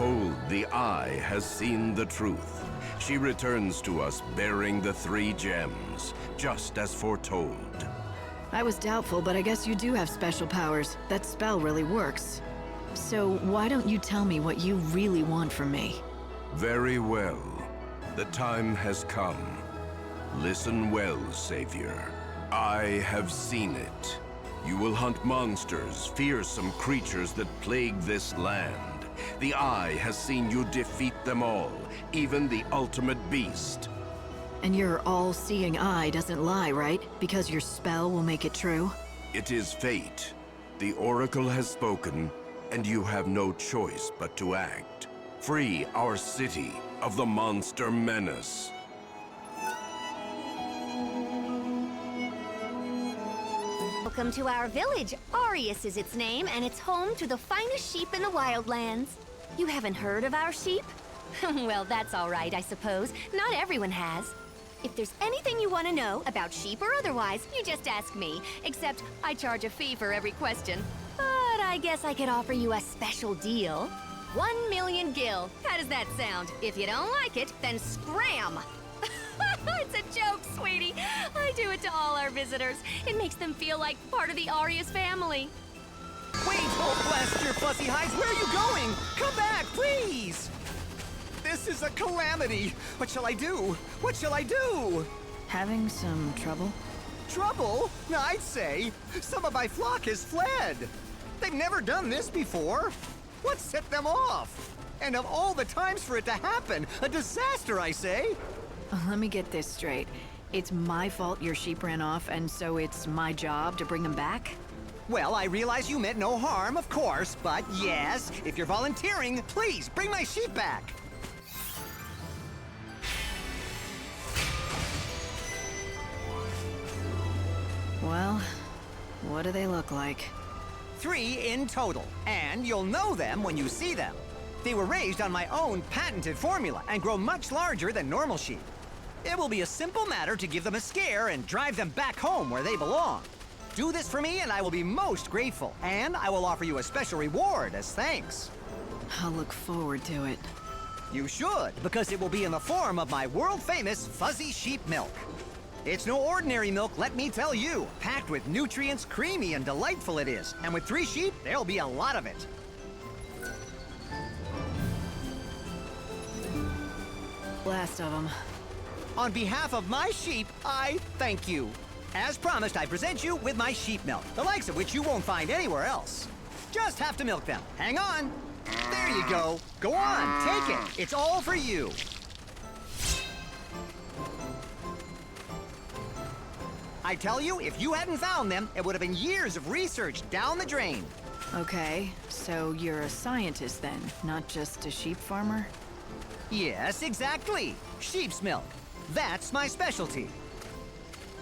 Behold, the eye has seen the truth. She returns to us bearing the 3 gems, just as foretold. I was doubtful, but I guess you do have special powers. That spell really works. So why don't you tell me what you really want from me? Very well. The time has come. Listen well, Savior. I have seen it. You will hunt monsters, fearsome creatures that plague this land. The Eye has seen you defeat them all, even the ultimate beast. And your all-seeing eye doesn't lie, right? Because your spell will make it true? It is fate. The Oracle has spoken, and you have no choice but to act. Free our city of the monster menace. Welcome to our village. Arius is its name, and it's home to the finest sheep in the wildlands. You haven't heard of our sheep? Well, that's all right, I suppose. Not everyone has. If there's anything you want to know, about sheep or otherwise, you just ask me. Except, I charge a fee for every question. But I guess I could offer you a special deal. 1 million gil. How does that sound? If you don't like it, then scram! It's a joke, sweetie. I do it to all our visitors. It makes them feel like part of the Arius family. Wait! Oh, blast your fussy hides! Where are you going? Come back, please! This is a calamity! What shall I do? What shall I do? Having some trouble? Trouble? I'd say. Some of my flock has fled. They've never done this before. What set them off? And of all the times for it to happen, a disaster, I say. Let me get this straight. It's my fault your sheep ran off, and so it's my job to bring them back? Well, I realize you meant no harm, of course, but yes, if you're volunteering, please bring my sheep back. Well, what do they look like? 3 in total, and you'll know them when you see them. They were raised on my own patented formula and grow much larger than normal sheep. It will be a simple matter to give them a scare and drive them back home where they belong. Do this for me and I will be most grateful, and I will offer you a special reward as thanks. I'll look forward to it. You should, because it will be in the form of my world-famous fuzzy sheep milk. It's no ordinary milk, let me tell you. Packed with nutrients, creamy and delightful it is. And with 3 sheep, there'll be a lot of it. Last of them. On behalf of my sheep, I thank you. As promised, I present you with my sheep milk, the likes of which you won't find anywhere else. Just have to milk them. Hang on. There you go. Go on, take it. It's all for you. I tell you, if you hadn't found them, it would have been years of research down the drain. Okay, so you're a scientist then, not just a sheep farmer? Yes, exactly. Sheep's milk. That's my specialty.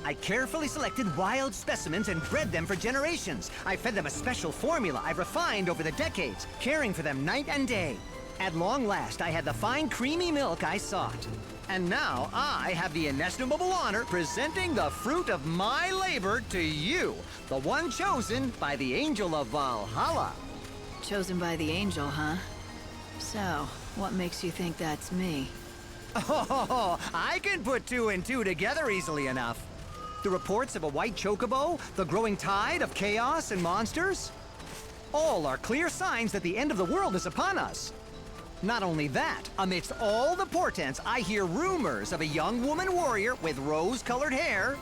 I carefully selected wild specimens and bred them for generations. I fed them a special formula I've refined over the decades, caring for them night and day. At long last, I had the fine, creamy milk I sought. And now I have the inestimable honor presenting the fruit of my labor to you, the one chosen by the Angel of Valhalla. Chosen by the angel, huh? So, what makes you think that's me? Oh, I can put 2 and 2 together easily enough. The reports of a white chocobo, the growing tide of chaos and monsters, all are clear signs that the end of the world is upon us. Not only that, amidst all the portents, I hear rumors of a young woman warrior with rose-colored hair,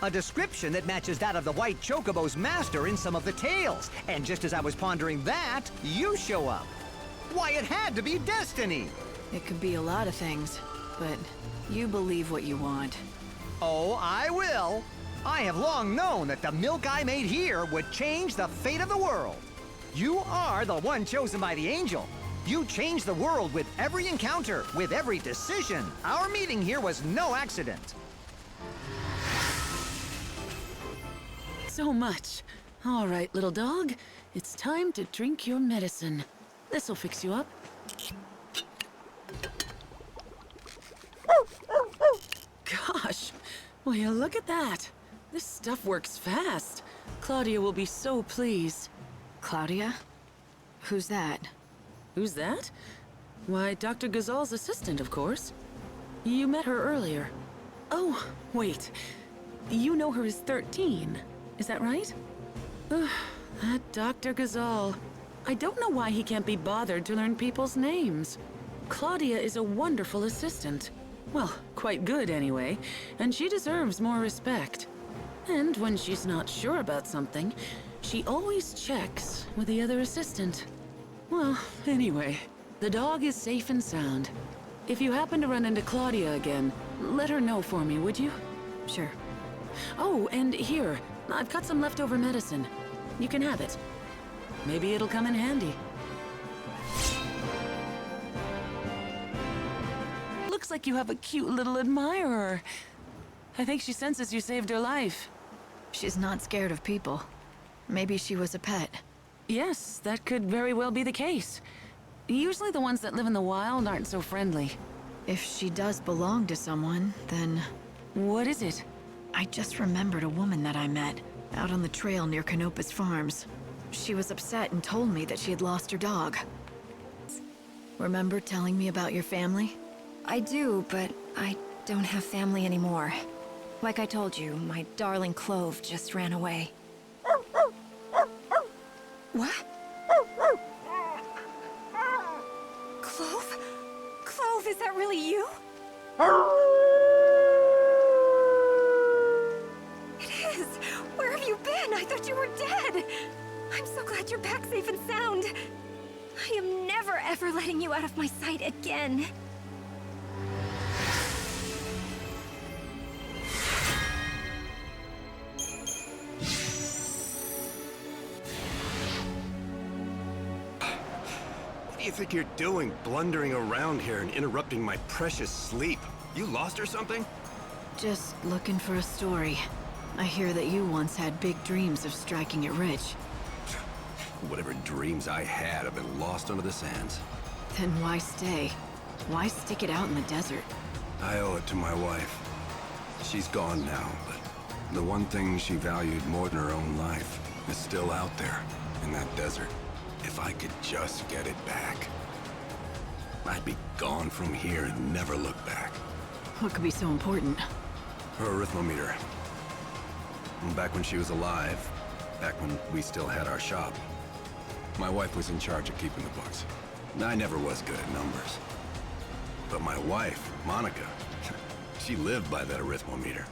a description that matches that of the white chocobo's master in some of the tales. And just as I was pondering that, you show up. Why, it had to be destiny! It could be a lot of things, but you believe what you want. Oh, I will. I have long known that the milk I made here would change the fate of the world. You are the one chosen by the angel. You change the world with every encounter, with every decision. Our meeting here was no accident. So much. All right, little dog. It's time to drink your medicine. This'll fix you up. Gosh, will you look at that? This stuff works fast. Claudia will be so pleased. Claudia? Who's that? Who's that? Why, Dr. Gazal's assistant, of course. You met her earlier. Oh, wait. You know her as 13, is that right? Ugh, that Dr. Gazal. I don't know why he can't be bothered to learn people's names. Claudia is a wonderful assistant. Well, quite good anyway, and she deserves more respect. And when she's not sure about something, she always checks with the other assistant. Well, anyway, the dog is safe and sound. If you happen to run into Claudia again, let her know for me, would you? Sure. Oh, and here, I've got some leftover medicine. You can have it. Maybe it'll come in handy. Looks like you have a cute little admirer. I think she senses you saved her life. She's not scared of people. Maybe she was a pet. Yes, that could very well be the case. Usually the ones that live in the wild aren't so friendly. If she does belong to someone, then... What is it? I just remembered a woman that I met, out on the trail near Canopa's farms. She was upset and told me that she had lost her dog. Remember telling me about your family? I do, but I don't have family anymore. Like I told you, my darling Clove just ran away. What? Clove? Clove, is that really you? It is! Where have you been? I thought you were dead! I'm so glad you're back safe and sound. I am never ever letting you out of my sight again. What do you think you're doing, blundering around here and interrupting my precious sleep? You lost or something? Just looking for a story. I hear that you once had big dreams of striking it rich. Whatever dreams I had have been lost under the sands. Then why stay? Why stick it out in the desert? I owe it to my wife. She's gone now, but the one thing she valued more than her own life is still out there, in that desert. If I could just get it back, I'd be gone from here and never look back. What could be so important? Her arithmometer. Back when she was alive, back when we still had our shop, my wife was in charge of keeping the books. I never was good at numbers. But my wife, Monica, she lived by that arithmometer.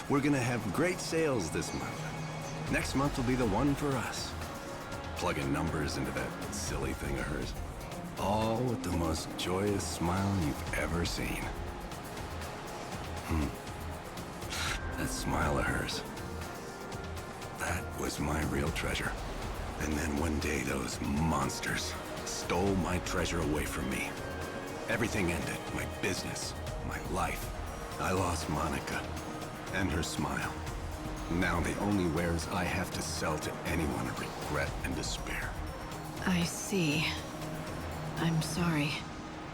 We're gonna have great sales this month. Next month will be the one for us. Plugging numbers into that silly thing of hers. All with the most joyous smile you've ever seen. That smile of hers. That was my real treasure. And then one day those monsters stole my treasure away from me. Everything ended. My business, my life. I lost Monica and her smile. Now the only wares I have to sell to anyone are regret and despair. I see. I'm sorry.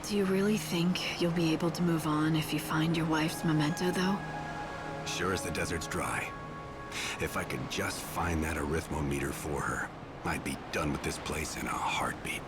Do you really think you'll be able to move on if you find your wife's memento, though? Sure as the desert's dry. If I could just find that arithmometer for her, I'd be done with this place in a heartbeat.